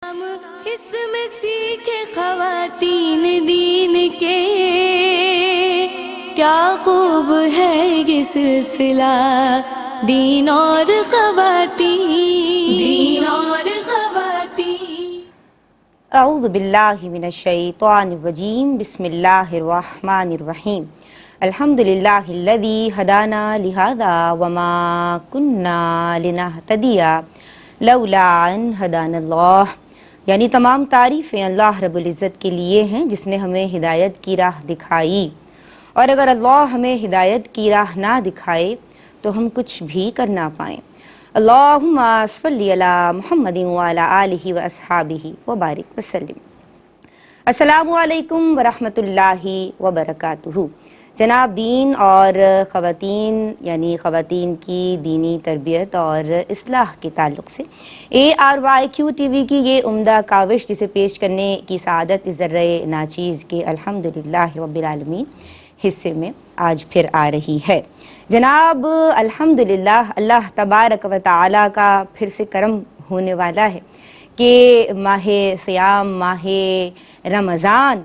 اس میں سیکھے خواتین دین کے، کیا خوب ہے یہ سلسلہ دین اور خواتین اعوذ باللہ من الشیطان الرجیم، بسم اللہ الرحمن الرحیم۔ الحمدللہ الذی ہدانا لہذا وما کننا لنہتدی لولا ان ہدانا اللہ، یعنی تمام تعریفیں اللہ رب العزت کے لیے ہیں جس نے ہمیں ہدایت کی راہ دکھائی، اور اگر اللہ ہمیں ہدایت کی راہ نہ دکھائے تو ہم کچھ بھی کر نہ پائیں۔ اللہم صلی علی محمد وعلی آلہ واصحابہ وبارک وسلم۔ السلام علیکم ورحمۃ اللہ وبرکاتہ۔ جناب دین اور خواتین یعنی خواتین کی دینی تربیت اور اصلاح کے تعلق سے ARYQ TV کی یہ عمدہ کاوش جسے پیش کرنے کی سعادت اس ذرہ ناچیز کے الحمدللہ رب العالمین حصے میں آج پھر آ رہی ہے۔ جناب الحمدللہ اللہ تبارک و تعالی کا پھر سے کرم ہونے والا ہے کہ ماہ صیام، ماہ رمضان،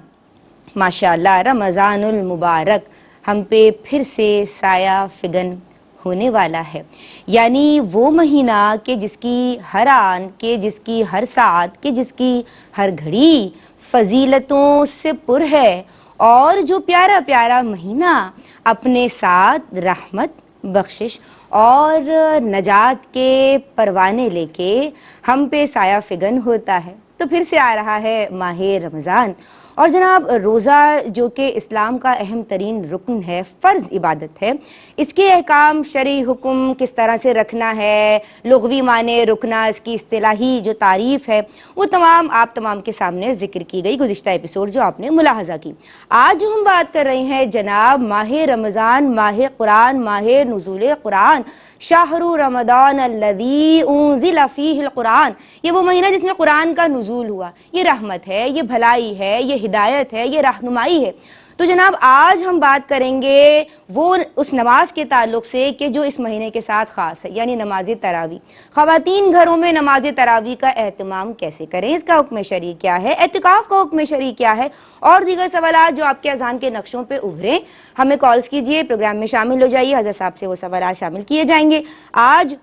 ماشاءاللہ رمضان المبارک ہم پہ پھر سے سایہ فگن ہونے والا ہے، یعنی وہ مہینہ کہ جس کی ہر آن، کہ جس کی ہر ساعت، کہ جس کی ہر گھڑی فضیلتوں سے پر ہے، اور جو پیارا پیارا مہینہ اپنے ساتھ رحمت، بخشش اور نجات کے پروانے لے کے ہم پہ سایہ فگن ہوتا ہے۔ تو پھر سے آ رہا ہے ماہ رمضان، اور جناب روزہ جو کہ اسلام کا اہم ترین رکن ہے، فرض عبادت ہے، اس کے احکام، شرعی حکم کس طرح سے رکھنا ہے، لغوی معنی رکنا، اس کی اصطلاحی جو تعریف ہے وہ تمام آپ تمام کے سامنے ذکر کی گئی گزشتہ ایپیسوڈ جو آپ نے ملاحظہ کی۔ آج ہم بات کر رہے ہیں جناب ماہ رمضان، ماہ قرآن، ماہ نزول قرآن، شہر رمضان الذی انزل فیہ القرآن، یہ وہ مہینہ جس میں قرآن کا نزول ہوا۔ یہ رحمت ہے، یہ بھلائی ہے، یہ ہدایت ہے، یہ رہنمائی ہے۔ تو جناب آج ہم بات کریں گے وہ اس نماز کے تعلق سے کہ جو اس مہینے کے ساتھ خاص ہے، یعنی نماز تراویح۔ خواتین گھروں میں نماز تراویح کا اہتمام کیسے کریں، اس کا حکم شرعی کیا ہے، اعتکاف کا حکم شرعی کیا ہے، اور دیگر سوالات جو آپ کے اذہان کے نقشوں پہ ابھریں ہمیں کالز کیجئے، پروگرام میں شامل ہو جائیے، حضرت صاحب سے وہ سوالات شامل کیے جائیں گے۔ آج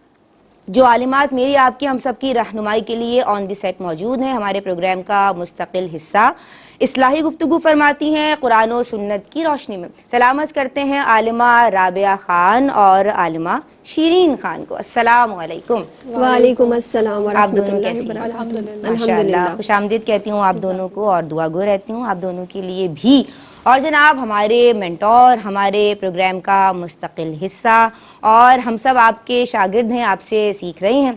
جو عالمات میری آپ کی ہم سب کی رہنمائی کے لیے آن دی سیٹ موجود ہیں، ہمارے پروگرام کا مستقل حصہ اصلاحی گفتگو فرماتی ہیں قرآن و سنت کی روشنی میں۔ سلامت کرتے ہیں عالمہ رابعہ خان اور عالمہ شیرین خان کو۔ السلام علیکم۔ وعلیکم السلام ورحمۃ آپ دونوں اللہ کیسی ہیں؟ وبرکاتہ۔ ماشاءاللہ خوش آمدید کہتی ہوں آپ دونوں کو، اور دعا گو رہتی ہوں آپ دونوں کے لیے بھی۔ اور جناب ہمارے مینٹور، ہمارے پروگرام کا مستقل حصہ، اور ہم سب آپ کے شاگرد ہیں، آپ سے سیکھ رہے ہیں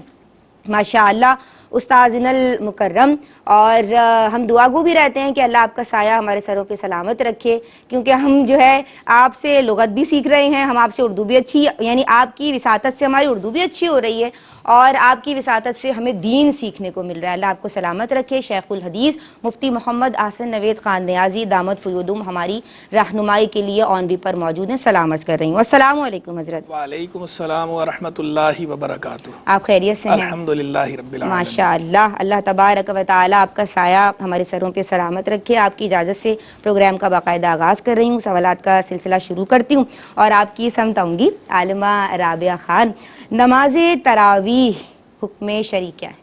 ماشاءاللہ، استاذنا المکرم، اور ہم دعا گو بھی رہتے ہیں کہ اللہ آپ کا سایہ ہمارے سروں پہ سلامت رکھے، کیونکہ ہم جو ہے آپ سے لغت بھی سیکھ رہے ہیں، ہم آپ سے اردو بھی اچھی، یعنی آپ کی وساطت سے ہماری اردو بھی اچھی ہو رہی ہے، اور آپ کی وساطت سے ہمیں دین سیکھنے کو مل رہا ہے۔ اللہ آپ کو سلامت رکھے۔ شیخ الحدیث مفتی محمد احسن نوید خان نیازی دامت فیودم ہماری رہنمائی کے لیے آن بھی پر موجود ہیں، سلام عرض کر رہی ہوں۔ السلام علیکم حضرت۔ وعلیکم السلام ورحمۃ اللہ وبرکاتہ۔ آپ خیریت سے ہیں؟ الحمدللہ رب العالمین۔ ماشاءاللہ، اللہ تبارک و تعالی آپ کا سایہ ہمارے سروں پہ سلامت رکھے۔ آپ کی اجازت سے پروگرام کا باقاعدہ آغاز کر رہی ہوں، سوالات کا سلسلہ شروع کرتی ہوں، اور آپ کی سمت آؤں گی عالمہ رابعہ خان۔ نماز تراویح حکم شرعی کیا ہے؟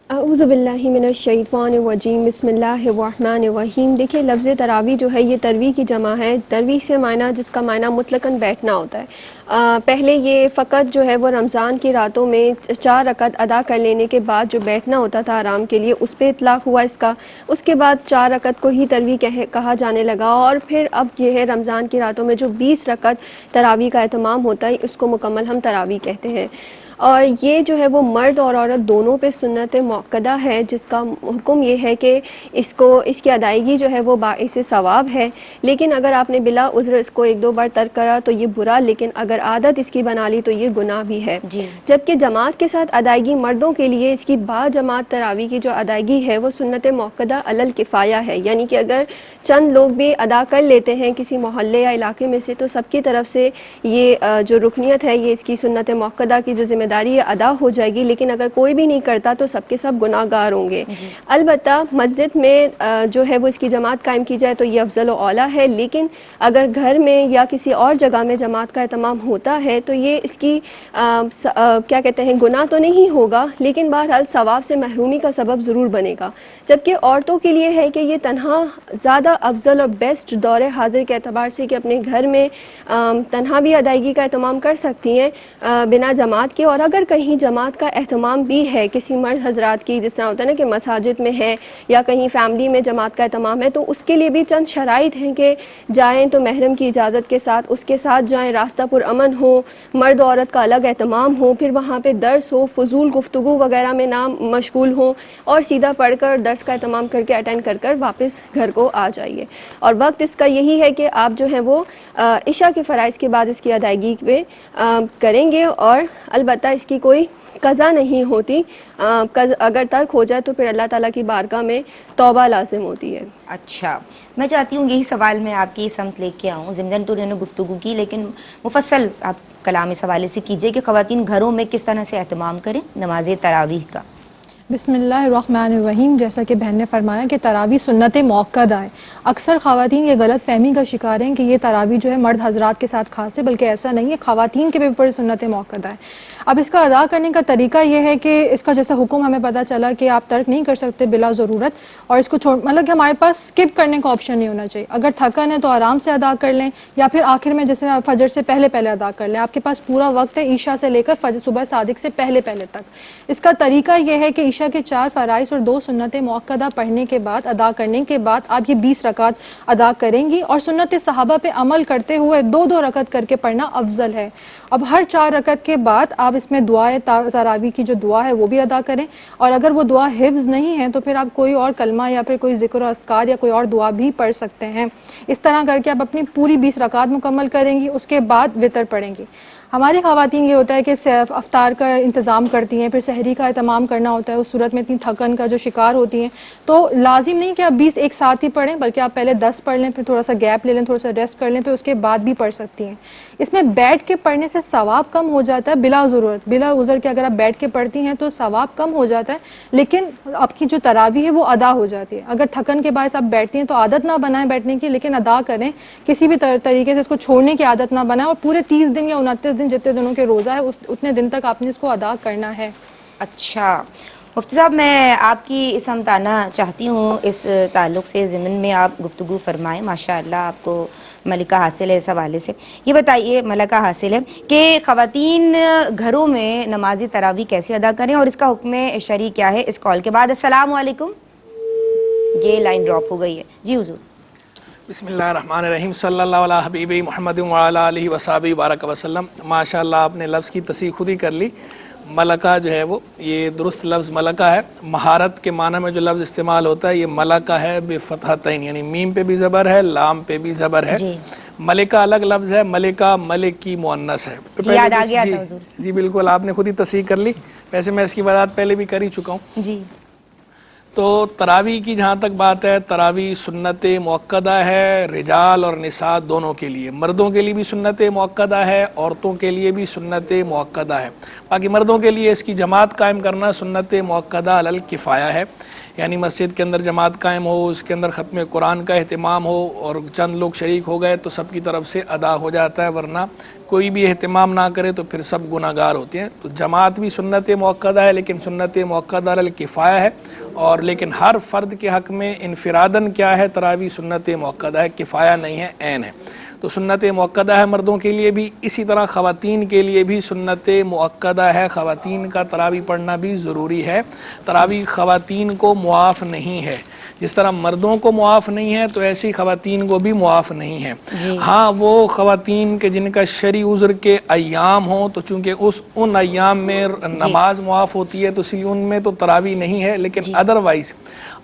اعوذ باللہ من الشیطان الرجیم، بسم اللہ الرحمن الرحیم۔ دیکھیں لفظ تراویح جو ہے یہ ترویح کی جمع ہے۔ ترویح سے معنی، جس کا معنی مطلقاً بیٹھنا ہوتا ہے۔ پہلے یہ فقط جو ہے وہ رمضان کی راتوں میں 4 رکعت ادا کر لینے کے بعد جو بیٹھنا ہوتا تھا آرام کے لیے، اس پہ اطلاق ہوا اس کا۔ اس کے بعد 4 رکعت کو ہی ترویح کہا جانے لگا، اور پھر اب یہ ہے رمضان کی راتوں میں جو 20 رکعت تراویح کا اہتمام ہوتا ہے اس کو مکمل ہم تراویح کہتے ہیں۔ اور یہ جو ہے وہ مرد اور عورت دونوں پہ سنت موقدہ ہے، جس کا حکم یہ ہے کہ اس کی ادائیگی جو ہے وہ باعث ثواب ہے، لیکن اگر آپ نے بلا عذر اس کو 1-2 بار ترک کرا تو یہ برا، لیکن اگر عادت اس کی بنا لی تو یہ گناہ بھی ہے۔ جبکہ جماعت کے ساتھ ادائیگی مردوں کے لیے اس کی با جماعت تراویح کی جو ادائیگی ہے وہ سنت موقدہ علی الکفایہ ہے، یعنی کہ اگر چند لوگ بھی ادا کر لیتے ہیں کسی محلے یا علاقے میں سے تو سب کی طرف سے یہ جو رکنیت ہے، یہ اس کی سنت موقدہ کی جو ذمہ ذمہ داری یہ ادا ہو جائے گی، لیکن اگر کوئی بھی نہیں کرتا تو سب کے سب گناہ گار ہوں گے۔ البتہ مسجد میں جو ہے وہ اس کی جماعت قائم کی جائے تو یہ افضل و اعلیٰ ہے، لیکن اگر گھر میں یا کسی اور جگہ میں جماعت کا اہتمام ہوتا ہے تو یہ اس کی کیا کہتے ہیں گناہ تو نہیں ہوگا، لیکن بہرحال ثواب سے محرومی کا سبب ضرور بنے گا۔ جبکہ عورتوں کے لیے ہے کہ یہ تنہا زیادہ افضل اور بیسٹ دور حاضر کے اعتبار سے کہ اپنے گھر میں تنہا بھی ادائیگی کا اہتمام کر سکتی ہیں بنا جماعت کے، اور اگر کہیں جماعت کا اہتمام بھی ہے کسی مرد حضرات کی، جس طرح ہوتا ہے نا کہ مساجد میں ہے یا کہیں فیملی میں جماعت کا اہتمام ہے، تو اس کے لیے بھی چند شرائط ہیں کہ جائیں تو محرم کی اجازت کے ساتھ، اس کے ساتھ جائیں، راستہ پرامن ہو، مرد عورت کا الگ اہتمام ہو، پھر وہاں پہ درس ہو، فضول گفتگو وغیرہ میں نہ مشغول ہوں، اور سیدھا پڑھ کر درس کا اہتمام کر کے اٹینڈ کر کر واپس گھر کو آ جائیے۔ اور وقت اس کا یہی ہے کہ آپ جو ہیں وہ عشاء کے فرائض کے بعد اس کی ادائیگی پہ کریں گے، اور البتہ اس کی کوئی قضا نہیں ہوتی، اگر ترک ہو جائے تو پھر اللہ تعالیٰ کی بارگاہ میں توبہ لازم ہوتی ہے۔ اچھا، میں چاہتی ہوں یہی سوال میں آپ کی سمت لے کے آؤں، ضمن تو انہوں نے گفتگو کی لیکن مفصل آپ کلام اس حوالے سے کیجئے کہ خواتین گھروں میں کس طرح سے اہتمام کریں نماز تراویح کا۔ بسم اللہ الرحمن الرحیم۔ جیسا کہ بہن نے فرمایا کہ تراویح سنت موقدہ ہے، اکثر خواتین یہ غلط فہمی کا شکار ہیں کہ یہ تراویح جو ہے مرد حضرات کے ساتھ خاص ہے، بلکہ ایسا نہیں ہے، خواتین کے بھی اوپر سنت موقدہ ہے۔ اب اس کا ادا کرنے کا طریقہ یہ ہے کہ اس کا جیسا حکم ہمیں پتہ چلا کہ آپ ترک نہیں کر سکتے بلا ضرورت، اور اس کو مطلب کہ ہمارے پاس سکپ کرنے کا آپشن نہیں ہونا چاہیے۔ اگر تھکن ہے تو آرام سے ادا کر لیں، یا پھر آخر میں جیسے فجر سے پہلے ادا کر لیں۔ آپ کے پاس پورا وقت ہے عشاء سے لے کر فجر صبح صادق سے پہلے تک۔ اس کا طریقہ یہ ہے کہ عشاء کے 4 فرائض اور 2 سنت موقدہ پڑھنے کے بعد، ادا کرنے کے بعد آپ یہ 20 رکعت ادا کریں گی، اور سنت صحابہ پہ عمل کرتے ہوئے 2 رکعت کر کے پڑھنا افضل ہے۔ اب ہر 4 رکعت کے بعد آپ اس میں دعائے تراویح کی جو دعا ہے وہ بھی ادا کریں، اور اگر وہ دعا حفظ نہیں ہے تو پھر آپ کوئی اور کلمہ یا پھر کوئی ذکر و اذکار یا کوئی اور دعا بھی پڑھ سکتے ہیں۔ اس طرح کر کے آپ اپنی پوری 20 رکعت مکمل کریں گی، اس کے بعد وتر پڑھیں گی۔ ہماری خواتین یہ ہوتا ہے کہ افطار کا انتظام کرتی ہیں، پھر سحری کا اہتمام کرنا ہوتا ہے، اس صورت میں اتنی تھکن کا جو شکار ہوتی ہیں، تو لازم نہیں کہ آپ 20 ایک ساتھ ہی پڑھیں، بلکہ آپ پہلے 10 پڑھ لیں، پھر تھوڑا سا گیپ لے لیں، تھوڑا سا ریسٹ کر لیں، پھر اس کے بعد بھی پڑھ سکتی ہیں۔ اس میں بیٹھ کے پڑھنے سے ثواب کم ہو جاتا ہے بلا ضرورت، بلا عذر کے اگر آپ بیٹھ کے پڑھتی ہیں تو ثواب کم ہو جاتا ہے، لیکن آپ کی جو تراویح ہے وہ ادا ہو جاتی ہے۔ اگر تھکن کے باعث آپ بیٹھتی ہیں تو عادت نہ بنائیں بیٹھنے کی، لیکن ادا کریں، کسی بھی طریقے سے اس کو چھوڑنے کی عادت نہ بنائیں، اور پورے 30 دن یا 29 دن جتنے دنوں کے روزہ ہے اتنے دن تک آپ نے اس کو ادا کرنا ہے۔ اچھا مفتی صاحب، میں آپ کی سمت آنا چاہتی ہوں اس تعلق سے، ضمن میں آپ گفتگو فرمائیں، ماشاءاللہ آپ کو ملکہ حاصل ہے اس حوالے سے۔ یہ بتائیے ملکہ حاصل ہے کہ خواتین گھروں میں نماز تراویح کیسے ادا کریں اور اس کا حکم شرعی کیا ہے؟ اس کال کے بعد السلام علیکم، یہ لائن ڈراپ ہو گئی ہے جی حضور۔ بسم اللہ الرحمن الرحیم، صلی اللہ علیہ حبیب محمد وعلی آلہ وصحبہ بارک وسلم۔ ماشاءاللہ آپ نے لفظ کی تصحیح خود ہی کر لی۔ ملکہ جو ہے وہ یہ درست لفظ ملکہ ہے، مہارت کے معنی میں جو لفظ استعمال ہوتا ہے یہ ملکہ ہے بفتحتین، یعنی میم پہ بھی زبر ہے، لام پہ بھی زبر ہے۔ ملکہ الگ لفظ ہے، ملکہ ملک کی مؤنث ہے۔ یاد آ گیا تھا حضور۔ جی بالکل، آپ نے خود ہی تصحیح کر لی، ویسے میں اس کی وضاحت پہلے بھی کر ہی چکا ہوں۔ جی تو تراویح کی جہاں تک بات ہے، تراویح سنت موقدہ ہے رجال اور نساء دونوں کے لیے، مردوں کے لیے بھی سنت موقدہ ہے، عورتوں کے لیے بھی سنت موقدہ ہے۔ باقی مردوں کے لیے اس کی جماعت قائم کرنا سنت موقدہ علی الکفایہ ہے، یعنی مسجد کے اندر جماعت قائم ہو، اس کے اندر ختم قرآن کا اہتمام ہو اور چند لوگ شریک ہو گئے تو سب کی طرف سے ادا ہو جاتا ہے، ورنہ کوئی بھی اہتمام نہ کرے تو پھر سب گناہ گار ہوتے ہیں۔ تو جماعت بھی سنت موقدہ ہے، لیکن سنت موقدہ علی الکفایہ ہے، اور لیکن ہر فرد کے حق میں انفراداً کیا ہے، تراویح سنت موقدہ ہے، کفایہ نہیں ہے، عین ہے۔ تو سنت موقدہ ہے مردوں کے لیے بھی، اسی طرح خواتین کے لیے بھی سنت موقدہ ہے، خواتین کا تراویح پڑھنا بھی ضروری ہے۔ تراویح خواتین کو معاف نہیں ہے، جس طرح مردوں کو معاف نہیں ہے تو ایسی خواتین کو بھی معاف نہیں ہے۔ ہاں وہ خواتین کے جن کا شرعی عذر کے ایام ہوں تو چونکہ ان ایام میں نماز معاف ہوتی ہے تو اسی ان میں تو تراویح نہیں ہے، لیکن ادروائز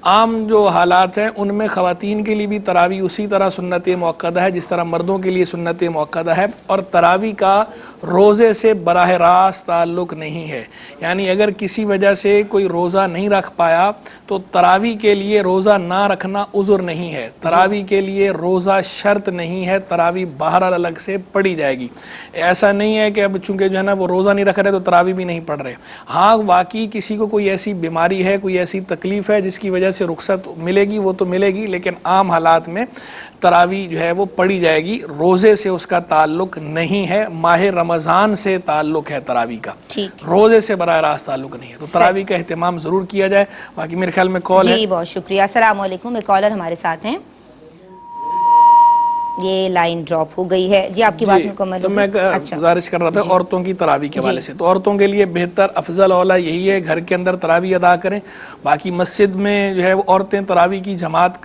عام جو حالات ہیں ان میں خواتین کے لیے بھی تراویح اسی طرح سنت مؤکدہ ہے جس طرح مردوں کے لیے سنت مؤکدہ ہے، اور تراویح کا روزے سے براہ راست تعلق نہیں ہے. یعنی اگر کسی وجہ سے کوئی روزہ نہیں رکھ پایا تو تراویح کے لیے روزہ نہ رکھنا عذر نہیں ہے. تراویح کے لیے روزہ شرط نہیں ہے، تراویح باہر الگ سے پڑھی جائے گی. ایسا نہیں ہے کہ اب چونکہ جو ہے نا وہ روزہ نہیں رکھ رہے تو تراویح بھی نہیں پڑھ رہے. ہاں واقعی کسی کو کوئی ایسی بیماری ہے، کوئی ایسی تکلیف ہے جس کی وجہ سے رخصت ملے گی وہ تو ملے گی، لیکن عام حالات میں تراویح جو ہے وہ پڑھی جائے گی. روزے سے اس کا تعلق نہیں ہے، ماہ رمضان سے تعلق ہے تراویح کا، روزے سے براہ راست تعلق نہیں ہے. تو تراویح کا اہتمام ضرور کیا جائے. باقی میرے خیال میں کال ہے. جی بہت شکریہ. السلام علیکم. ایک کالر ہمارے ساتھ ہیں. یہ لائن ڈراپ ہو گئی ہے. جی آپ کی بات مکمل تو میں گزارش کر رہا تھا عورتوں کی تراویح کے حوالے سے. تو عورتوں کے لیے بہتر افضل اولا یہی ہے گھر کے اندر تراویح ادا کریں. باقی مسجد میں جو ہے وہ عورتیں تراویح کی جماعت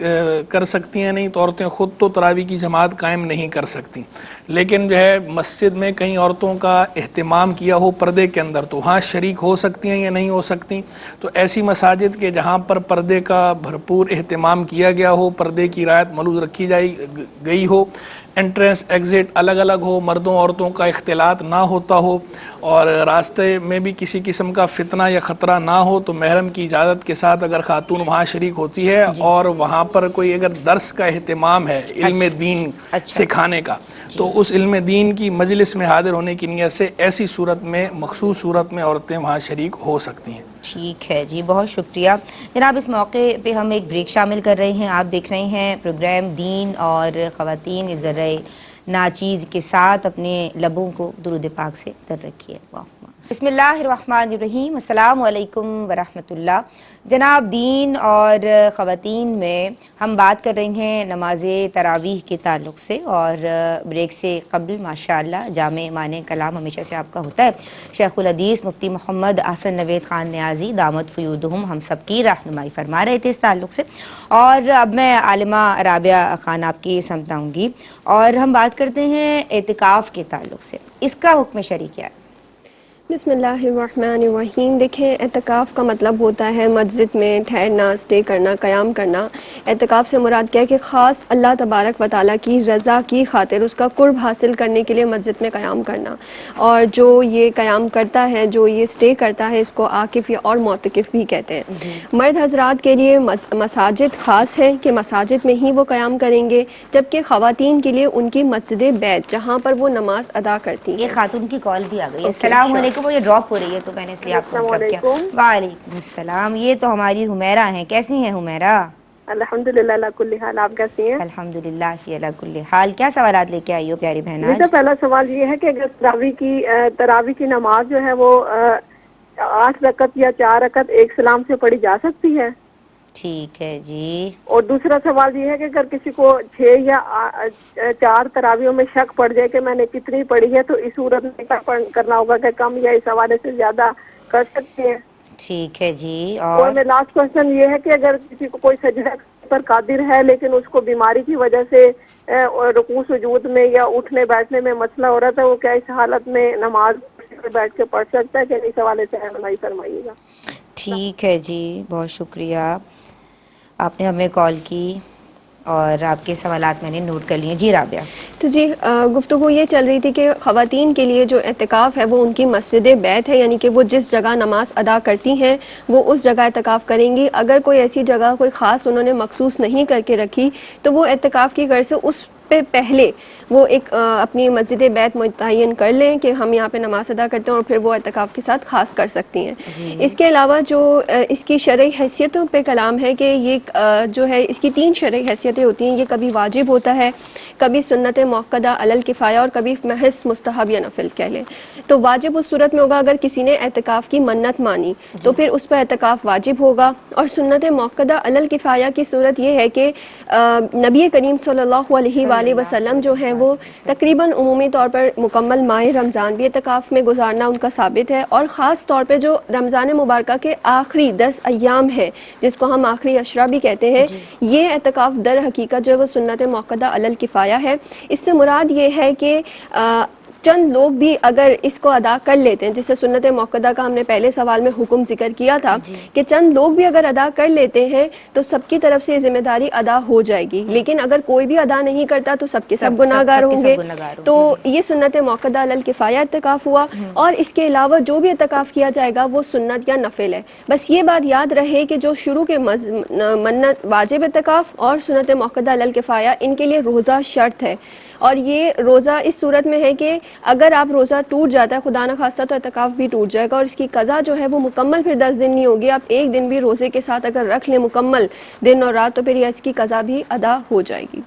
کر سکتی ہیں، نہیں تو عورتیں خود تو تراویح کی جماعت قائم نہیں کر سکتی، لیکن جو ہے مسجد میں کئی عورتوں کا اہتمام کیا ہو پردے کے اندر تو وہاں شریک ہو سکتی ہیں یا نہیں ہو سکتی. تو ایسی مساجد کے جہاں پر پردے کا بھرپور اہتمام کیا گیا ہو، پردے کی رعایت ملحوظ رکھی گئی ہو، انٹرنس ایگزٹ الگ الگ ہو، مردوں عورتوں کا اختلاط نہ ہوتا ہو، اور راستے میں بھی کسی قسم کا فتنہ یا خطرہ نہ ہو، تو محرم کی اجازت کے ساتھ اگر خاتون وہاں شریک ہوتی ہے اور وہاں پر کوئی اگر درس کا اہتمام ہے علم دین سکھانے کا، تو اس علم دین کی مجلس میں حاضر ہونے کی نیت سے ایسی صورت میں مخصوص صورت میں عورتیں وہاں شریک ہو سکتی ہیں. ٹھیک ہے جی، بہت شکریہ جناب. اس موقع پہ ہم ایک بریک شامل کر رہے ہیں. آپ دیکھ رہے ہیں پروگرام دین اور خواتین ذرائع ناچیز کے ساتھ. اپنے لبوں کو درود پاک سے تر رکھیے. بسم اللہ الرحمن الرحیم. السلام علیکم ورحمۃ اللہ. جناب دین اور خواتین میں ہم بات کر رہے ہیں نماز تراویح کے تعلق سے، اور بریک سے قبل ماشاءاللہ جامع معنی کلام ہمیشہ سے آپ کا ہوتا ہے. شیخ الحدیث مفتی محمد احسن نوید خان نیازی دامت فیودہم ہم سب کی رہنمائی فرما رہے تھے اس تعلق سے. اور اب میں عالمہ رابعہ خان آپ کی سمت آؤں گی، اور ہم بات کرتے ہیں اعتکاف کے تعلق سے. اس کا حکم شرعی کیا ہے؟ بسم اللہ الرحمن الرحیم. دیکھیں اعتکاف کا مطلب ہوتا ہے مسجد میں ٹھہرنا، اسٹے کرنا، قیام کرنا. اعتکاف سے مراد کیا ہے کہ خاص اللہ تبارک و تعالیٰ کی رضا کی خاطر اس کا قرب حاصل کرنے کے لیے مسجد میں قیام کرنا. اور جو یہ قیام کرتا ہے، جو یہ اسٹے کرتا ہے، اس کو عاکف یا اور معتکف بھی کہتے ہیں. مرد حضرات کے لیے مساجد خاص ہیں کہ مساجد میں ہی وہ قیام کریں گے، جبکہ خواتین کے لیے ان کی مسجد بیت جہاں پر وہ نماز ادا کرتی ہیں. یہ خاتون کی کال بھی آ گئی ہے. السلام علیکم. وہ یہ ڈراپ ہو رہی ہے تو میں نے اس لیے آپ کو انٹرپٹ کیا. وعلیکم السلام. یہ تو ہماری حمیرہ ہیں. کیسی ہیں حمیرہ؟ الحمدللہ علی کل حال. آپ کیسی ہیں؟ الحمدللہ علی کل حال. کیا سوالات لے کے آئی ہو پیاری بہن آج؟ میرا پہلا سوال یہ ہے کہ اگر تراویح کی نماز جو ہے وہ 8 رکعت یا 4 رکعت ایک سلام سے پڑھی جا سکتی ہے؟ ٹھیک ہے جی. اور دوسرا سوال یہ ہے کہ اگر کسی کو 6 یا 4 تراویحوں میں شک پڑ جائے کہ میں نے کتنی پڑھی ہے، تو اس صورت میں کیا کرنا ہوگا کہ کم یا اس حوالے سے زیادہ کر سکتے ہیں؟ ٹھیک ہے جی. اور میں لاسٹ کوشچن یہ ہے کہ اگر کسی کو کوئی سجدہ پر قادر ہے لیکن اس کو بیماری کی وجہ سے رکوع سجود میں یا اٹھنے بیٹھنے میں مسئلہ ہو رہا تھا، وہ کیا اس حالت میں نماز بیٹھ کے پڑھ سکتا ہے کہ اس حوالے سے رہنمائی فرمائیے گا. ٹھیک ہے جی، بہت شکریہ آپ نے ہمیں کال کی اور آپ کے سوالات میں نے نوٹ کر لیے. جی رابعہ. تو جی گفتگو یہ چل رہی تھی کہ خواتین کے لیے جو اعتکاف ہے وہ ان کی مسجد بیت ہے، یعنی کہ وہ جس جگہ نماز ادا کرتی ہیں وہ اس جگہ اعتکاف کریں گی. اگر کوئی ایسی جگہ کوئی خاص انہوں نے مخصوص نہیں کر کے رکھی تو وہ اعتکاف کی غرض سے اس پہ پہلے وہ ایک اپنی مسجد بیت متعین کر لیں کہ ہم یہاں پہ نماز ادا کرتے ہیں، اور پھر وہ اعتکاف کے ساتھ خاص کر سکتی ہیں. اس کے علاوہ جو اس کی شرعی حیثیتوں پہ کلام ہے کہ یہ جو ہے اس کی 3 شرعی حیثیتیں ہوتی ہیں. یہ کبھی واجب ہوتا ہے، کبھی سنت موقدہ علی الکفایہ، اور کبھی محض مستحب یا نفل کہہ لیں. تو واجب اس صورت میں ہوگا اگر کسی نے اعتکاف کی منت مانی تو پھر اس پر اعتکاف واجب ہوگا. اور سنت موقدہ علی الکفایہ کی صورت یہ ہے کہ نبی کریم صلی اللہ علیہ وآلہ وسلم جو ہیں وہ تقریباً عمومی طور پر مکمل ماہ رمضان بھی اعتکاف میں گزارنا ان کا ثابت ہے، اور خاص طور پہ جو رمضان مبارکہ کے آخری 10 ایام ہے جس کو ہم آخری عشرہ بھی کہتے ہیں، یہ اعتکاف در حقیقت جو ہے وہ سنت موقدہ علی الکفایہ ہے. اس سے مراد یہ ہے کہ چند لوگ بھی اگر اس کو ادا کر لیتے ہیں، جسے سنت موقدہ کا ہم نے پہلے سوال میں حکم ذکر کیا تھا کہ چند لوگ بھی اگر ادا کر لیتے ہیں تو سب کی طرف سے یہ ذمہ داری ادا ہو جائے گی، لیکن اگر کوئی بھی ادا نہیں کرتا تو سب کے سب گناہگار ہوں گے. تو یہ سنت موقدہ علی الکفایہ اعتکاف ہوا. اور اس کے علاوہ جو بھی اعتکاف کیا جائے گا وہ سنت یا نفل ہے. بس یہ بات یاد رہے کہ جو شروع کے منت واجب اعتکاف اور سنت موقدہ علی الکفایہ، ان کے لیے روزہ شرط ہے. اور یہ روزہ اس صورت میں ہے کہ اگر آپ روزہ ٹوٹ جاتا ہے خدا نخواستہ تو اعتکاف بھی ٹوٹ جائے گا، اور اس کی قضا جو ہے وہ مکمل پھر 10 دن نہیں ہوگی. آپ ایک دن بھی روزے کے ساتھ اگر رکھ لیں مکمل دن اور رات تو پھر یہ اس کی قضا بھی ادا ہو جائے گی.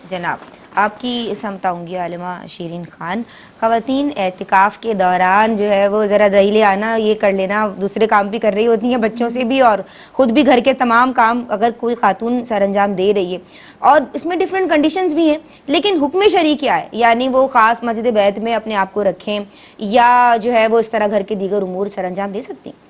جناب آپ کی سمت آؤں گی عالمہ شیرین خان. خواتین اعتکاف کے دوران جو ہے وہ ذرا دہیلے آنا، یہ کر لینا، دوسرے کام بھی کر رہی ہوتی ہیں بچوں سے بھی اور خود بھی گھر کے تمام کام اگر کوئی خاتون سر انجام دے رہی ہے، اور اس میں ڈیفرنٹ کنڈیشنز بھی ہیں، لیکن حکم شرعی کیا ہے؟ یعنی وہ خاص مسجد بیت میں اپنے آپ کو رکھیں یا جو ہے وہ اس طرح گھر کے دیگر امور سر انجام دے سکتی ہیں؟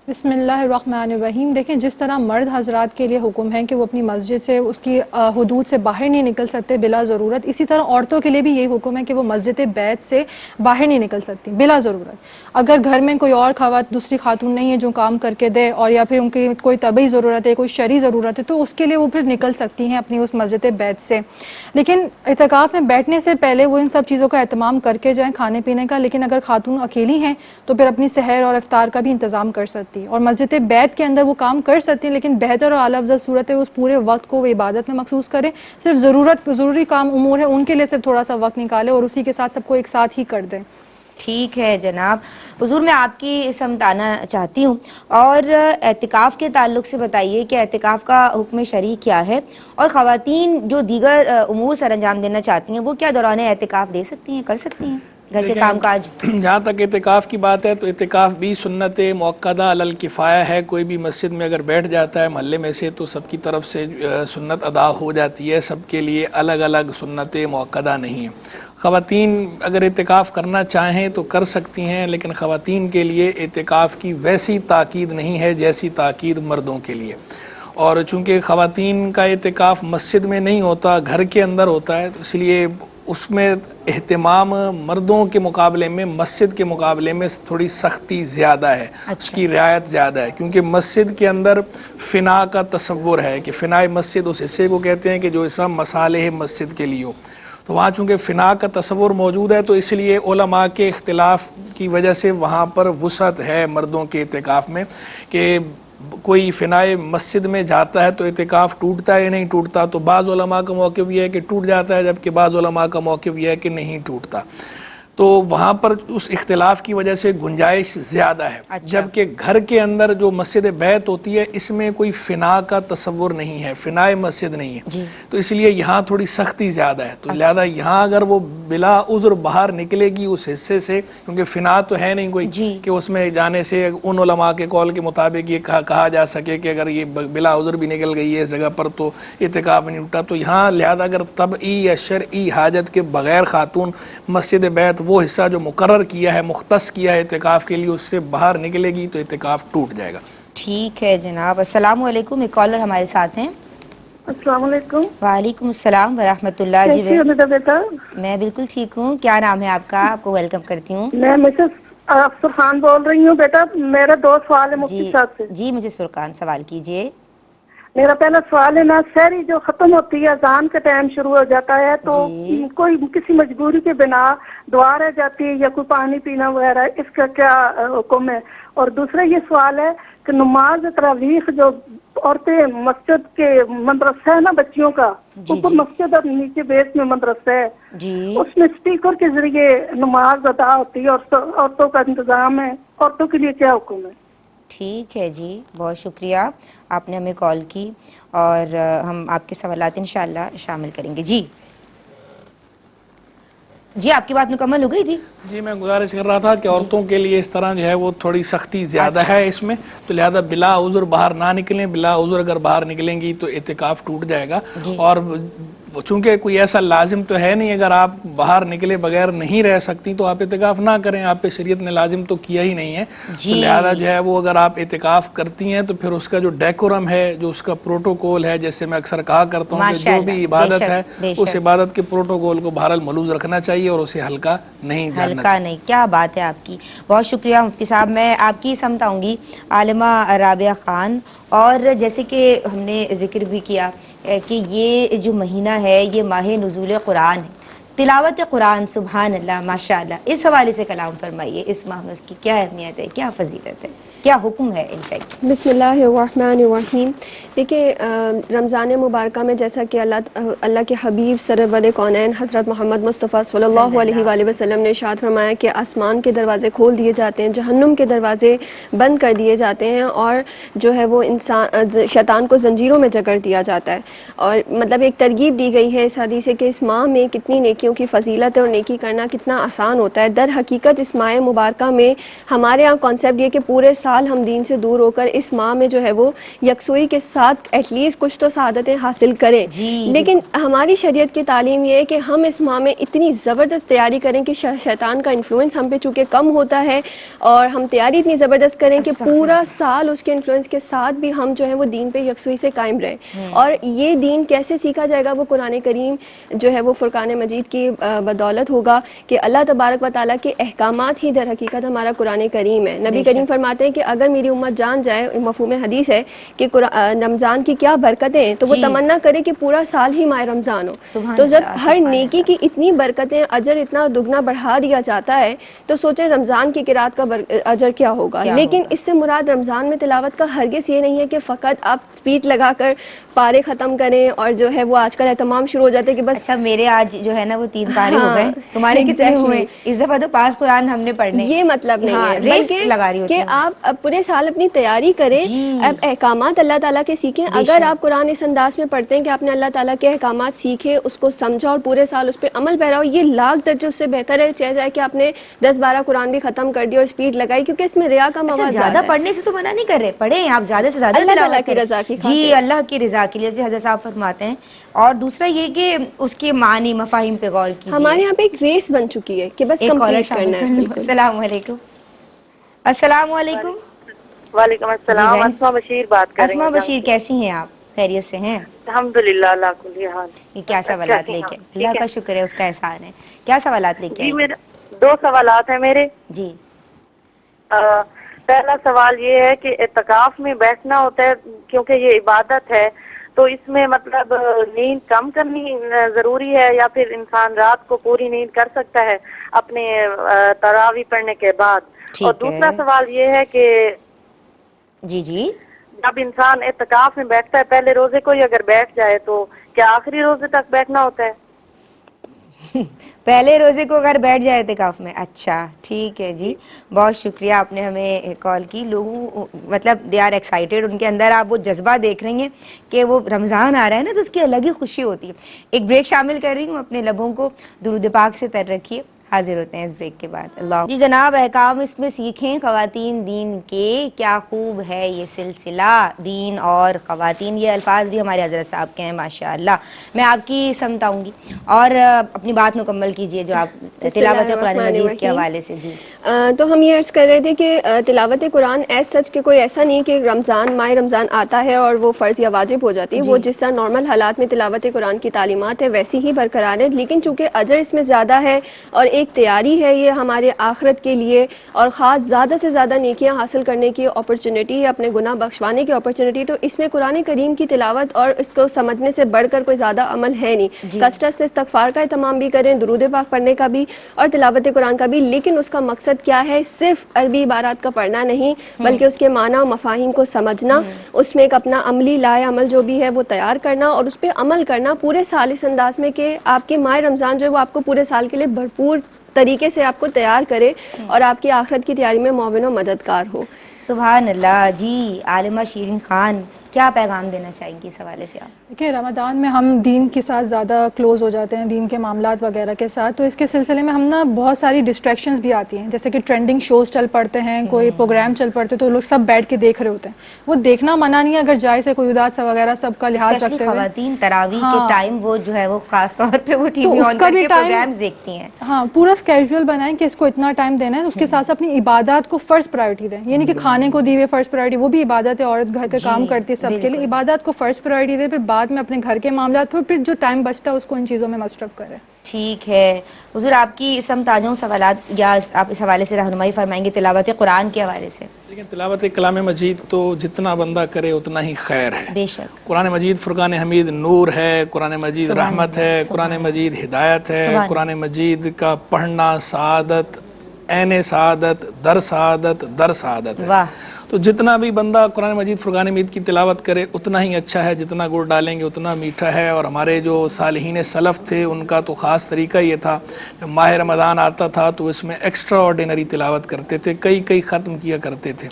بسم اللہ الرحمن الرحیم. دیکھیں جس طرح مرد حضرات کے لیے حکم ہے کہ وہ اپنی مسجد سے اس کی حدود سے باہر نہیں نکل سکتے بلا ضرورت، اسی طرح عورتوں کے لیے بھی یہی حکم ہے کہ وہ مسجد بیت سے باہر نہیں نکل سکتی بلا ضرورت. اگر گھر میں کوئی اور دوسری خاتون نہیں ہے جو کام کر کے دے، اور یا پھر ان کی کوئی طبعی ضرورت ہے، کوئی شرعی ضرورت ہے، تو اس کے لیے وہ پھر نکل سکتی ہیں اپنی اس مسجد بیت سے. لیکن اعتکاف میں بیٹھنے سے پہلے وہ ان سب چیزوں کا اہتمام کر کے جائیں کھانے پینے کا. لیکن اگر خاتون اکیلی ہیں تو پھر اپنی سحر اور افطار کا بھی انتظام کر سکتی اور مسجد بیت کے اندر وہ کام کر سکتی ہیں. لیکن بہتر اور اعلیٰ افضل صورت ہے اس پورے وقت کو وہ عبادت میں مخصوص کریں. صرف ضروری کام امور ہے ان کے لیے صرف تھوڑا سا وقت نکالے اور اسی کے ساتھ سب کو ایک ساتھ ہی کر دیں. ٹھیک ہے جناب. حضور میں آپ کی سمت آنا چاہتی ہوں اور اعتکاف کے تعلق سے بتائیے کہ اعتکاف کا حکم شرعی کیا ہے، اور خواتین جو دیگر امور سر انجام دینا چاہتی ہیں وہ کیا دوران اعتکاف دے سکتی ہیں، کر سکتی ہیں گھر کے کام کاج؟ جہاں تک اعتکاف کی بات ہے تو اعتکاف بھی سنت موقدہ علی الکفایہ ہے. کوئی بھی مسجد میں اگر بیٹھ جاتا ہے محلے میں سے تو سب کی طرف سے سنت ادا ہو جاتی ہے. سب کے لیے الگ الگ سنت موقدہ نہیں ہے. خواتین اگر اعتکاف کرنا چاہیں تو کر سکتی ہیں، لیکن خواتین کے لیے اعتکاف کی ویسی تاکید نہیں ہے جیسی تاکید مردوں کے لیے. اور چونکہ خواتین کا اعتکاف مسجد میں نہیں ہوتا، گھر کے اندر ہوتا ہے، تو اس لیے اس میں اہتمام مردوں کے مقابلے میں مسجد کے مقابلے میں تھوڑی سختی زیادہ ہے. اس کی رعایت زیادہ ہے، کیونکہ مسجد کے اندر فنا کا تصور ہے کہ فناء مسجد اس حصے کو کہتے ہیں کہ جو حصہ مصالح مسجد کے لیے ہو. تو وہاں چونکہ فنا کا تصور موجود ہے تو اس لیے علماء کے اختلاف کی وجہ سے وہاں پر وسعت ہے مردوں کے اعتکاف میں کہ کوئی فناء مسجد میں جاتا ہے تو اعتکاف ٹوٹتا ہے یا نہیں ٹوٹتا. تو بعض علماء کا موقف یہ ہے کہ ٹوٹ جاتا ہے، جبکہ بعض علماء کا موقف یہ ہے کہ نہیں ٹوٹتا. تو وہاں پر اس اختلاف کی وجہ سے گنجائش زیادہ ہے. جبکہ گھر کے اندر جو مسجد بیت ہوتی ہے اس میں کوئی فنا کا تصور نہیں ہے، فناء مسجد نہیں ہے. تو اس لیے یہاں تھوڑی سختی زیادہ ہے. تو لہذا یہاں اگر وہ بلا عذر باہر نکلے گی اس حصے سے، کیونکہ فنا تو ہے نہیں کوئی کہ اس میں جانے سے ان علماء کے قول کے مطابق یہ کہا جا سکے کہ اگر یہ بلا عذر بھی نکل گئی ہے اس جگہ پر تو اعتکاف نہیں اٹھا. تو یہاں لہذا اگر طبعی یا شرعی حاجت کے بغیر خاتون مسجد بیت وہ حصہ جو مقرر کیا ہے، مختص کیا ہے اعتکاف کے لیے، اس سے باہر نکلے گی تو اعتکاف ٹوٹ جائے گا. ٹھیک ہے جناب. السلام علیکم. ایک کالر ہمارے ساتھ ہیں. السلام علیکم. وعلیکم السلام ورحمۃ اللہ. جی کیسی ہو بیٹا؟ میں بالکل ٹھیک ہوں. کیا نام ہے آپ کا؟ آپ کو ویلکم کرتی ہوں. میں مسز افسر خان بول رہی ہوں. بیٹا میرا 2 سوال ہے مفتی صاحب سے. جی مسز فرقان سوال کیجئے. میرا پہلا سوال ہے نا، سحری جو ختم ہوتی ہے اذان کا ٹائم شروع ہو جاتا ہے تو کوئی کسی مجبوری کے بنا دعا رہ جاتی ہے یا کوئی پانی پینا وغیرہ، اس کا کیا حکم ہے؟ اور دوسرا یہ سوال ہے کہ نماز تراویح جو عورتیں مسجد کے مدرسہ ہے نا بچیوں کا، اوپر مسجد اور نیچے بیس میں مدرسہ ہے، اس میں اسپیکر کے ذریعے نماز ادا ہوتی ہے اور عورتوں کا انتظام ہے، عورتوں کے لیے کیا حکم ہے؟ ٹھیک ہے جی، بہت شکریہ آپ نے ہمیں کال کی اور ہم آپ کے سوالات انشاءاللہ شامل کریں گے. جی آپ کی بات مکمل ہو گئی تھی؟ جی میں گزارش کر رہا تھا کہ عورتوں کے لیے اس طرح جو ہے وہ تھوڑی سختی زیادہ ہے اس میں، تو لہذا بلا عذر باہر نہ نکلیں. بلا عذر اگر باہر نکلیں گی تو اعتکاف ٹوٹ جائے گا. اور چونکہ کوئی ایسا لازم تو ہے نہیں، اگر آپ باہر نکلے بغیر نہیں رہ سکتی تو آپ اعتکاف نہ کریں، آپ پہ شریعت نے لازم تو کیا ہی نہیں ہے، تو لہٰذا جو ہے وہ اگر آپ اعتکاف کرتی ہیں تو پھر اس کا جو ڈیکورم ہے، جو اس کا پروٹوکول ہے، جیسے میں اکثر کہا کرتا ہوں کہ جو بھی عبادت ہے اس عبادت کے پروٹوکول کو بہرحال ملوث رکھنا چاہیے اور اسے ہلکا نہیں جاننا چاہیے۔ ہلکا نہیں، کیا بات ہے آپ کی، بہت شکریہ مفتی صاحب۔ میں آپ کی سمت آؤں گی عالمہ رابعہ خان، اور جیسے کہ ہم نے ذکر بھی کیا کہ یہ جو مہینہ ہے یہ ماہ نزول قرآن ہے، تلاوت قرآن، سبحان اللہ، ماشاء اللہ، اس حوالے سے کلام فرمائیے، اس ماہ میں اس کی کیا اہمیت ہے، کیا فضیلت ہے، کیا حکم ہے انفیکٹ؟ بسم اللہ الرحمن الرحیم۔ دیکھیں رمضان مبارکہ میں جیسا کہ اللہ کے حبیب سرور کونین حضرت محمد مصطفیٰ صلی اللہ علیہ وآلہ وسلم نے ارشاد فرمایا کہ آسمان کے دروازے کھول دیے جاتے ہیں، جہنم کے دروازے بند کر دیے جاتے ہیں، اور جو ہے وہ شیطان کو زنجیروں میں جکڑ دیا جاتا ہے۔ اور مطلب ایک ترغیب دی گئی ہے اس حدیث سے کہ اس ماہ میں کتنی نیکیوں کی فضیلت ہے اور نیکی کرنا کتنا آسان ہوتا ہے۔ در حقیقت اس ماہ مبارکہ میں ہمارے یہاں کانسیپٹ یہ کہ پورے سال ہم دین سے دور ہو کر اس ماہ میں جو ہے وہ یکسوئی کے ساتھ ایٹ لیسٹ کچھ تو سعادتیں حاصل کریں، لیکن ہماری شریعت کی تعلیم یہ ہے کہ ہم اس ماہ میں اتنی زبردست تیاری کریں کہ شیطان کا انفلوئنس ہم پہ چونکہ کم ہوتا ہے، اور ہم تیاری اتنی زبردست کریں کہ پورا سال اس کے انفلوئنس کے ساتھ بھی ہم جو ہے وہ دین پہ یکسوئی سے قائم رہیں۔ اور یہ دین کیسے سیکھا جائے گا؟ وہ قرآن کریم جو ہے وہ فرقان مجید کی بدولت ہوگا کہ اللہ تبارک و تعالیٰ کے احکامات ہی در حقیقت ہمارا قرآن کریم ہے۔ نبی کریم فرماتے ہیں کہ اگر میری امت جان جائے، مفہوم حدیث ہے کہ رمضان کی کیا برکتیں ہیں، تو وہ تمنا کرے کہ پورا سال ہی ماہ رمضان ہو۔ تو جب ہر نیکی کی اتنی برکتیں، اجر اتنا دگنا بڑھا دیا جاتا ہے، تو سوچیں رمضان کی قرات کا اجر کیا ہوگا۔ لیکن اس سے مراد رمضان میں تلاوت کا ہرگز یہ نہیں ہے کہ فقط آپ سپیڈ لگا کر پارے ختم کریں، اور جو ہے وہ آج کل اہتمام شروع ہو جاتے ہیں کہ بس اچھا میرے آج جو ہے نا وہ 3 پارے ہو گئے، تمہارے کتنے ہوئے، اس دفعہ تو 5 قرآن ہم نے پڑھنے، یہ مطلب نہیں ہے، بلکہ کہ آپ پورے سال اپنی تیاری کریں، اب احکامات اللہ تعالیٰ کے سیکھیں۔ اگر آپ قرآن اس انداز میں پڑھتے ہیں کہ آپ نے اللہ تعالیٰ کے احکامات سیکھے، اس کو سمجھا اور پورے سال اس پہ عمل پیرا ہو، یہ لاکھ درجے اس سے بہتر ہے چاہے جائے کہ آپ نے 10-12 قرآن بھی ختم کر دی اور سپیڈ لگائی، کیونکہ اس میں ریا کا مواد زیادہ پڑھنے سے تو منع نہیں کر رہے، پڑھیں آپ زیادہ سے زیادہ، اللہ تعالیٰ کی رضا کی خاطر، جی اللہ کی رضا کے لیے حضرت صاحب فرماتے ہیں۔ اور دوسرا یہ کہ اس کے معنی مفاہیم پہ غور کیجیے۔ ہمارے یہاں پہ ایک ریس بن چکی ہے کہ بس کمپلیٹ کرنا ہے۔ السلام علیکم۔ السلام علیکم۔ وعلیکم السلام، اسما بشیر بات کر رہی ہوں۔ اسما بشیر کیسی ہیں آپ؟ خیریت سے ہیں؟ الحمدللہ، اللہ کل حال۔ یہ کیا سوالات لے کے؟ اللہ کا شکر ہے، اس کا احسان ہے۔ کیا سوالات لے کے؟ جی میرا 2 سوالات ہیں میرے۔ جی پہلا سوال یہ ہے کہ اعتکاف میں بیٹھنا ہوتا ہے کیونکہ یہ عبادت ہے، تو اس میں مطلب نیند کم کرنی ضروری ہے یا پھر انسان رات کو پوری نیند کر سکتا ہے اپنے تراویح پڑھنے کے بعد؟ اور دوسرا سوال یہ ہے کہ جی جب انسان اعتکاف میں بیٹھتا ہے، پہلے روزے کو ہی اگر بیٹھ جائے تو کیا آخری روزے تک بیٹھنا ہوتا ہے؟ پہلے روزے کو اگر بیٹھ جائے اعتکاف میں، اچھا ٹھیک ہے جی، بہت شکریہ آپ نے ہمیں کال کی۔ لوگوں مطلب دے آر ایکسائٹیڈ، ان کے اندر آپ وہ جذبہ دیکھ رہی ہیں کہ وہ رمضان آ رہا ہے نا تو اس کی الگ ہی خوشی ہوتی ہے۔ ایک بریک شامل کر رہی ہوں، اپنے لبوں کو درود پاک سے تر رکھیے، حاضر ہوتے ہیں اس بریک کے بعد۔ اللہ جی جناب، احکام اس میں سیکھیں خواتین دین کے، کیا خوب ہے یہ سلسلہ دین اور خواتین، یہ الفاظ بھی ہمارے حضرت صاحب کے ہیں ماشاءاللہ۔ میں آپ کی سمت آؤں گی اور اپنی بات مکمل کیجئے جو آپ تلاوت قرآن مجید کے حوالے سے۔ جی تو ہم یہ عرض کر رہے تھے کہ تلاوت قرآن ایز سچ کہ کوئی ایسا نہیں کہ ماہ رمضان آتا ہے اور وہ فرض یا واجب ہو جاتی ہے، وہ جس طرح نارمل حالات میں تلاوت قرآن کی تعلیمات ہے ویسی ہی برقرار ہے، لیکن چونکہ اجر اس میں زیادہ ہے اور ایک تیاری ہے یہ ہمارے آخرت کے لیے، اور خاص زیادہ سے زیادہ نیکیاں حاصل کرنے کی اپرچونٹی ہے، اپنے گناہ بخشوانے کی اپرچونٹی، تو اس میں قرآن کریم کی تلاوت اور اس کو سمجھنے سے بڑھ کر کوئی زیادہ عمل ہے نہیں۔ کثرت سے استغفار کا اہتمام بھی کریں، درود پاک پڑھنے کا بھی اور تلاوت قرآن کا بھی، لیکن اس کا مقصد کیا ہے؟ صرف عربی عبارات کا پڑھنا نہیں، بلکہ اس کے معنی و مفاہیم کو سمجھنا، اس میں ایک اپنا عملی لائے عمل جو بھی ہے وہ تیار کرنا اور اس پہ عمل کرنا پورے سال اس انداز میں کہ آپ کے ماہ رمضان جو ہے وہ آپ کو پورے سال کے لیے بھرپور طریقے سے آپ کو تیار کرے اور آپ کی آخرت کی تیاری میں معاون و مددگار ہو۔ سبحان اللہ۔ جی عالمہ شیرین خان، کیا پیغام دینا چاہیں گے اس حوالے سے آپ؟ دیکھیے رمضان میں ہم دین کے ساتھ زیادہ کلوز ہو جاتے ہیں، دین کے معاملات وغیرہ کے ساتھ، تو اس کے سلسلے میں ہم نا بہت ساری ڈسٹریکشنز بھی آتی ہیں، جیسے کہ ٹرینڈنگ شوز چل پڑتے ہیں، کوئی پروگرام چل پڑتے ہیں تو لوگ سب بیٹھ کے دیکھ رہے ہوتے ہیں. وہ دیکھنا منع نہیں ہے اگر جائز ہے، کوئی اداس وغیرہ سب کا لحاظ رکھتے ہوئے. خواتین تراویح کے ٹائم وہ جو ہے وہ خاص طور پہ وہ ٹی تو وی اس آن کا کر بھی کے ٹائم پروگرامز دیکھتی ہیں. ہاں پورا اسکیجول بنائیں کہ اس کو اتنا ٹائم دینا ہے، اس کے ساتھ ساتھ اپنی عبادات کو فرسٹ پرائرٹی دیں. یعنی کہ کھانے کو دی ہوئے فرسٹ پرائرٹی، وہ بھی عبادت ہے، عورت گھر کے کام کرتی ہے سب کے لیے، عبادات کو فرسٹ پرائرٹی دے، پھر بعد میں اپنے گھر کے معاملات پھر جو ٹائم بچتا ہے اس کو ان چیزوں میں مصرف کرے. ٹھیک ہے حضور، آپ کی سمت آ جاؤں سوالات یا آپ اس حوالے سے رہنمائی فرمائیں گے تلاوت قرآن کے حوالے سے؟ لیکن تلاوت کلام مجید تو جتنا بندہ کرے اتنا ہی خیر ہے. بے شک. قرآن مجید فرقان حمید نور ہے، قرآن مجید رحمت ہے، قرآن مجید ہدایت ہے، قرآن مجید کا پڑھنا سعادت، عین سعادت، در سعادت، در سعادت ہے. تو جتنا بھی بندہ قرآن مجید فرقان حمید کی تلاوت کرے اتنا ہی اچھا ہے، جتنا گڑ ڈالیں گے اتنا میٹھا ہے. اور ہمارے جو صالحین سلف تھے ان کا تو خاص طریقہ یہ تھا، جب ماہ رمضان آتا تھا تو اس میں ایکسٹرا آرڈینری تلاوت کرتے تھے، کئی ختم کیا کرتے تھے.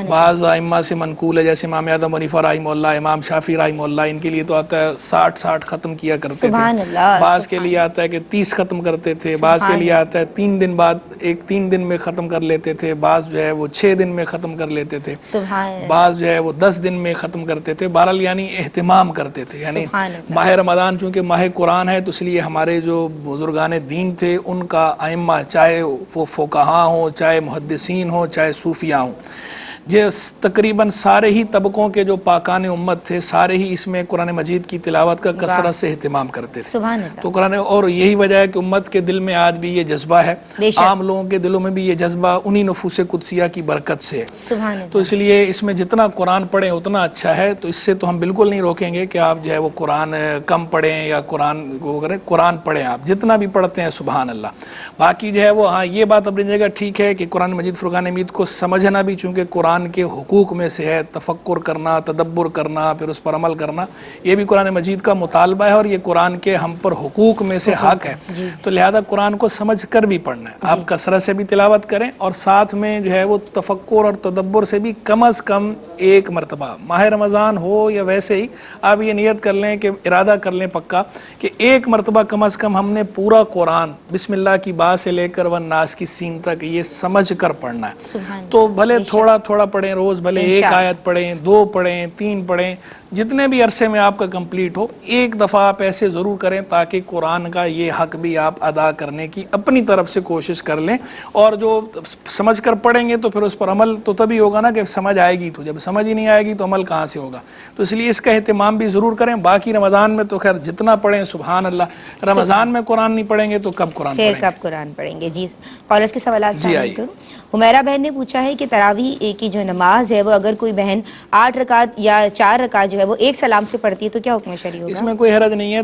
بعض ائمہ سے منقول ہے، جیسے امام اعظم حنیفہ رحمہ اللہ، امام شافعی رحمہ اللہ، ان کے لیے تو آتا ہے 60 ختم کیا کرتے تھے. بعض کے لیے آتا ہے کہ 30 ختم کرتے تھے، بعض کے لیے آتا ہے 3 دن بعد 3 دن میں ختم کر لیتے تھے، بعض جو ہے وہ 6 دن میں ختم کر لیتے تھے، بعض جو ہے وہ 10 دن میں ختم کرتے تھے. بہرحال یعنی اہتمام کرتے تھے. یعنی ماہ رمضان چونکہ ماہ قرآن ہے تو اس لیے ہمارے جو بزرگان دین تھے ان کا ائمہ، چاہے وہ فقہاء ہوں، چاہے محدثین ہوں، چاہے صوفیاء ہوں، تقریباً سارے ہی طبقوں کے جو پاکان امت تھے سارے ہی اس میں قرآن مجید کی تلاوت کا کثرت سے اہتمام کرتے تھے. تو قرآن، اور یہی وجہ ہے کہ امت کے دل میں آج بھی یہ جذبہ ہے، عام لوگوں کے دلوں میں بھی یہ جذبہ انہی نفوس قدسیہ کی برکت سے ہے. تو اس لیے اس میں جتنا قرآن پڑھیں اتنا اچھا ہے. تو اس سے تو ہم بالکل نہیں روکیں گے کہ آپ جو ہے وہ قرآن کم پڑھیں یا قرآن کو کریں، قرآن پڑھیں آپ جتنا بھی پڑھتے ہیں سبحان اللہ. باقی جو ہے وہ ہاں یہ بات اپنی جگہ ٹھیک ہے کہ قرآن مجید فرقان حمید کو سمجھنا بھی چونکہ قرآن کے حقوق میں سے ہے، تفکر کرنا، تدبر کرنا، پھر اس پر عمل کرنا، یہ بھی قرآن مجید کا مطالبہ ہے اور یہ قرآن کے ہم پر حقوق میں سے حق ہے. تو لہذا قرآن کو سمجھ کر بھی پڑھنا ہے. آپ کثرت سے بھی تلاوت کریں اور ساتھ میں جو ہے وہ تفکر اور تدبر سے بھی کم از کم ایک مرتبہ، ماہ رمضان ہو یا ویسے ہی، آپ یہ نیت کر لیں کہ ارادہ کر لیں پکا کہ ایک مرتبہ کم از کم ہم نے پورا قرآن بسم اللہ کی با سے لے کر والناس کی سین تک یہ سمجھ کر پڑھنا ہے. تو بھلے تھوڑا تھوڑا پڑھیں روز، بھلے 1 آیت پڑھیں، 2 پڑھیں، 3 پڑھیں، جتنے بھی عرصے میں آپ کا کمپلیٹ ہو، ایک دفعہ آپ ایسے ضرور کریں تاکہ قرآن کا یہ حق بھی آپ ادا کرنے کی اپنی طرف سے کوشش کر لیں. اور جو سمجھ کر پڑھیں گے تو پھر اس پر عمل تو تبھی ہوگا نا کہ سمجھ آئے گی، تو جب سمجھ ہی نہیں آئے گی تو عمل کہاں سے ہوگا. تو اس لیے اس کا اہتمام بھی ضرور کریں. باقی رمضان میں تو خیر جتنا پڑھیں سبحان اللہ، رمضان میں قرآن نہیں پڑھیں گے تو کب قرآن پڑھیں گے؟ کب قرآن پڑھیں گے؟ جی کالرز کے سوالات جی شامل کروں. حمیرہ بہن نے پوچھا ہے کہ تراویح کی جو نماز ہے وہ اگر کوئی بہن 8 رکعت یا 4 رکعت جو ہے وہ ایک سلام سے پڑھتی ہے تو کیا حکم شرعی ہوگا؟ اس میں کوئی حرج نہیں ہے.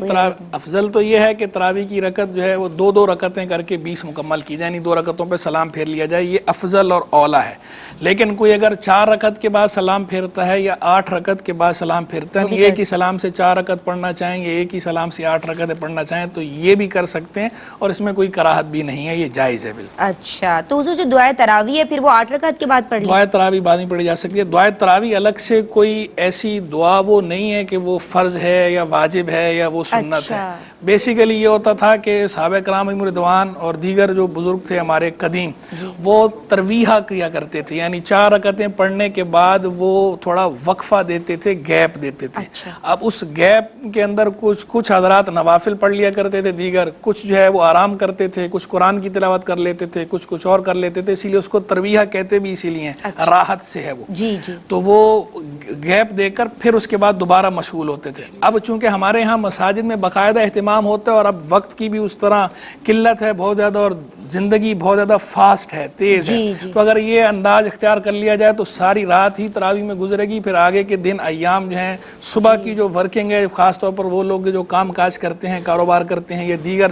افضل تو یہ ہے کہ تراویح کی رکعت جو ہے وہ 2 رکعتیں کر کے 20 مکمل کی جائیں، یعنی 2 رکعتوں پہ سلام پھیر لیا جائے، یہ افضل اور اولیٰ ہے. لیکن کوئی اگر 4 رکعت کے بعد سلام پھیرتا ہے یا 8 رکعت کے بعد سلام پھیرتا ہے، ایک ہی سلام سے 4 رکعت پڑھنا چاہیں یا ایک ہی سلام سے 8 رکعتیں پڑھنا چاہیں تو یہ بھی کر سکتے ہیں اور اس میں کوئی کراہت بھی نہیں ہے، یہ جائز ہے بالکل. اچھا، تو حضور جو دعائے تراویح ہے پھر وہ 8 رکعت کے بعد پڑھ لیں؟ دعائے تراویح بعد میں پڑھی جا سکتی ہے. دعائے تراویح الگ سے کوئی ایسی دعا وہ نہیں ہے کہ وہ فرض ہے یا واجب ہے یا وہ سنت ہے. بیسیکلی یہ ہوتا تھا کہ صحابہ کرام علیہم رضوان اور دیگر جو بزرگ تھے ہمارے قدیم، وہ ترویحہ کیا کرتے تھے، یعنی 4 رکعتیں پڑھنے کے بعد وہ تھوڑا وقفہ دیتے تھے، گیپ دیتے تھے. اب اس گیپ کے اندر کچھ حضرات نوافل پڑھ لیا کرتے تھے، دیگر کچھ جو ہے وہ آرام کرتے تھے، کچھ قرآن کی تلاوت کر لیتے تھے، کچھ اور کر لیتے تھے. اسی لیے اس کو ترویحہ کہتے بھی اسی لیے ہیں، راحت سے ہے وہ. تو وہ گیپ دے کر پھر اس کے بعد دوبارہ مشغول ہوتے تھے. اب چونکہ ہمارے ہاں مساجد میں باقاعدہ اہتمام ہوتا ہے اور اب وقت کی بھی اس طرح قلت ہے بہت زیادہ اور زندگی بہت زیادہ فاسٹ ہے، تیز ہے، تو اگر یہ انداز اختیار کر لیا جائے تو ساری رات ہی تراویح میں گزرے گی. پھر آگے کے دن ایام جو ہیں، صبح کی جو ورکنگ ہے، خاص طور پر وہ لوگ جو کام کاج کرتے ہیں، کاروبار کرتے ہیں، یا دیگر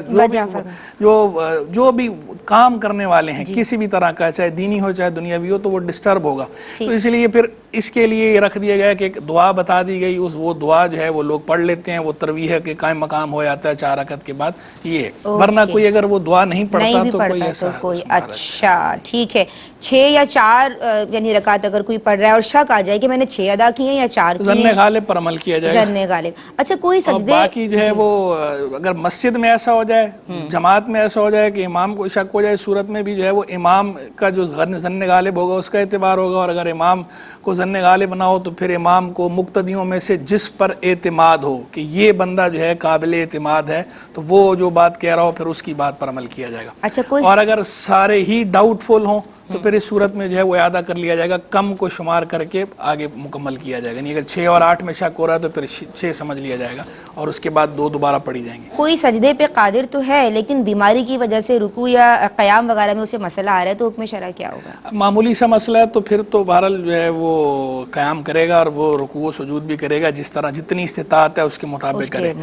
جو بھی کام کرنے والے ہیں کسی بھی طرح کا، چاہے دینی ہو چاہے دنیاوی ہو تو وہ ڈسٹرب ہوگا. تو اس لیے پھر اس کے لیے یہ رکھ دیا گیا کہ ایک دعا بتا دی گئی, وہ دعا جو ہے وہ لوگ پڑھ لیتے ہیں, وہ تراویح کے قائم مقام ہو جاتا ہے 4 رکعت کے بعد. یہ ورنہ کوئی اگر وہ دعا نہیں پڑھتا تو کوئی ایسا. اچھا ٹھیک ہے, 6 یا 4 یعنی رکعت اگر کوئی پڑھ رہا ہے اور شک آ جائے کہ میں نے 6 ادا کی ہیں یا 4 کی ہیں, ظن غالب پر عمل کیا جائے گا. ظن غالب. اچھا کوئی سجدے باقی جو ہے وہ اگر مسجد میں ایسا ہو جائے, جماعت میں ایسا ہو جائے کہ امام کو شک ہو جائے, صورت میں بھی جو ہے وہ امام کا جو ظن غالب ہوگا اس کا اعتبار ہوگا, اور اگر امام کو ظن غالب نہ ہو تو پھر امام کو مقتدیوں میں سے جس پر اعتماد ہو کہ یہ بندہ جو ہے قابل اعتماد ہے تو وہ جو بات کہہ رہا ہو پھر اس کی بات پر عمل کیا جائے گا. اچھا اور اگر سارے ہی ڈاؤٹ فل ہوں تو پھر اس صورت میں جو ہے وہ اعادہ کر لیا جائے گا, کم کو شمار کر کے آگے مکمل کیا جائے گا. نہیں اگر 6 اور 8 میں شک ہو رہا ہے تو پھر 6 سمجھ لیا جائے گا اور اس کے بعد 2 دوبارہ پڑھی جائیں گے. کوئی سجدے پہ قادر تو ہے لیکن بیماری کی وجہ سے رکوع یا قیام وغیرہ میں اسے مسئلہ آ رہا ہے تو حکم شرع کیا ہوگا؟ معمولی سا مسئلہ ہے تو پھر تو بہرحال جو ہے وہ قیام کرے گا اور وہ رکوع و سجود بھی کرے گا جس طرح جتنی استطاعت ہے اس کے مطابق کرے.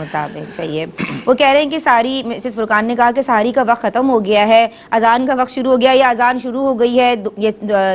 صحیح ہے. وہ کہہ رہے ہیں کہ ساری مسز فرقان نے کہا کہ ساری کا وقت ختم ہو گیا ہے, اذان کا وقت شروع ہو گیا یا اذان شروع ہو گئی ہے,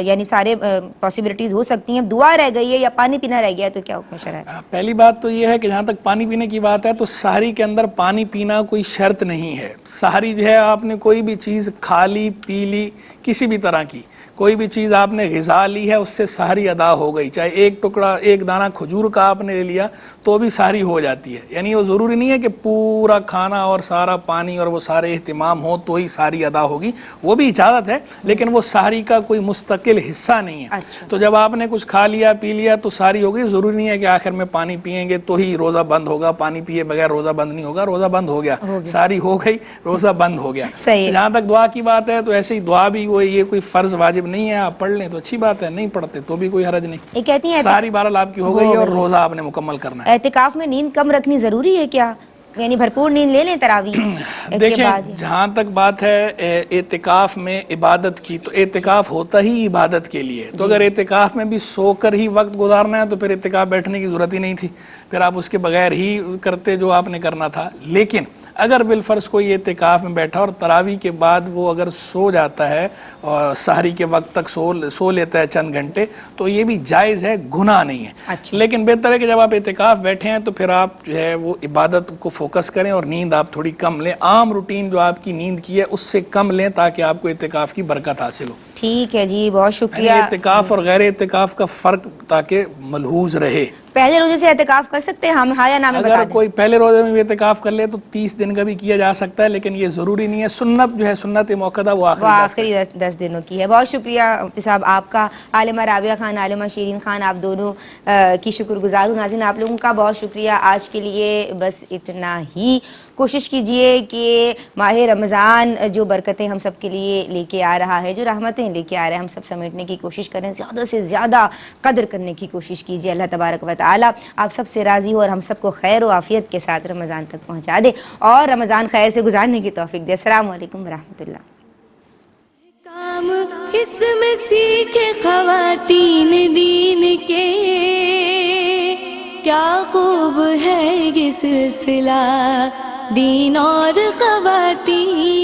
یعنی سارے پاسبلٹیز ہو سکتی ہیں, دعا رہ گئی ہے یا پانی پینا رہ گیا ہے تو کیا حکم شرع ہے؟ پہلی بات تو یہ ہے کہ جہاں تک پانی پینے کی بات ہے تو سحری کے اندر پانی پینا کوئی شرط نہیں ہے. سحری جو ہے آپ نے کوئی بھی چیز کھا لی پی لی, کسی بھی طرح کی کوئی بھی چیز آپ نے غذا لی ہے اس سے سحری ادا ہو گئی, چاہے ایک ٹکڑا ایک دانہ کھجور کا آپ نے لے لیا تو بھی سحری ہو جاتی ہے. یعنی وہ ضروری نہیں ہے کہ پورا کھانا اور سارا پانی اور وہ سارے اہتمام ہو تو ہی سحری ادا ہوگی, وہ بھی اجازت ہے لیکن وہ سحری کا کوئی مستقل حصہ نہیں ہے. تو جب آپ نے کچھ کھا لیا پی لیا تو سحری ہو گئی, ضروری نہیں ہے کہ آخر میں پانی پیئیں گے تو ہی روزہ بند ہوگا, پانی پیے بغیر روزہ بند نہیں ہوگا, روزہ بند ہو گیا, سحری ہو گئی, روزہ بند ہو گیا. جہاں تک دعا کی بات ہے تو ایسے ہی دعا بھی یہ کوئی فرض واجب نہیں ہے, آپ پڑھ لیں تو اچھی بات ہے, نہیں پڑھتے تو بھی کوئی حرج نہیں. یہ کہتی ہیں ساری بہرحال آپ کی ہو گئی اور روزہ آپ نے مکمل کرنا ہے. اعتکاف میں نیند کم رکھنی ضروری ہے کیا, یعنی بھرپور نیند لے لیں تراویح؟ دیکھیں جہاں تک بات ہے اعتکاف میں عبادت کی تو اعتکاف ہوتا ہی عبادت کے لیے, تو اگر اعتکاف میں بھی سو کر ہی وقت گزارنا ہے تو پھر اعتکاف بیٹھنے کی ضرورت ہی نہیں تھی, پھر آپ اس کے بغیر ہی کرتے جو آپ نے کرنا تھا. لیکن اگر بالفرض کوئی اعتکاف میں بیٹھا اور تراویح کے بعد وہ اگر سو جاتا ہے اور سحری کے وقت تک سو لیتا ہے چند گھنٹے تو یہ بھی جائز ہے, گناہ نہیں ہے. لیکن بہتر ہے کہ جب آپ اعتکاف بیٹھے ہیں تو پھر آپ جو ہے وہ عبادت کو فوکس کریں اور نیند آپ تھوڑی کم لیں, عام روٹین جو آپ کی نیند کی ہے اس سے کم لیں تاکہ آپ کو اعتکاف کی برکت حاصل ہو. ٹھیک ہے جی, بہت شکریہ. اعتکاف اور غیر اعتکاف کا فرق تاکہ ملحوظ رہے. پہلے روزے سے اعتکاف کر سکتے ہیں ہم, ہاں یا نہ میں بتا دیں؟ اگر کوئی پہلے روزے میں بھی اعتکاف کر لے تو 30 دن کا بھی کیا جا سکتا ہے, لیکن یہ ضروری نہیں ہے. سنت جو ہے سنت موقدہ وہ آخری 10 دنوں کی ہے. بہت شکریہ مفتی صاحب آپ کا, عالمہ رابعہ خان, عالمہ شیرین خان, آپ دونوں کی شکر گزار ہوں. ناظرین آپ لوگوں کا بہت شکریہ. آج کے لیے بس اتنا ہی. کوشش کیجئے کہ ماہ رمضان جو برکتیں ہم سب کے لیے لے کے آ رہا ہے, جو رحمتیں لے کے آ رہا ہے, ہم سب سمیٹنے کی کوشش کریں, زیادہ سے زیادہ قدر کرنے کی کوشش کیجئے. اللہ تبارک و تعالی آپ سب سے راضی ہو اور ہم سب کو خیر و عافیت کے ساتھ رمضان تک پہنچا دے اور رمضان خیر سے گزارنے کی توفیق دے. السلام علیکم ورحمۃ اللہ. کام اس میں سیکھے خواتین دین کے, کیا خوب ہے یہ سلسلہ دین اور خواتین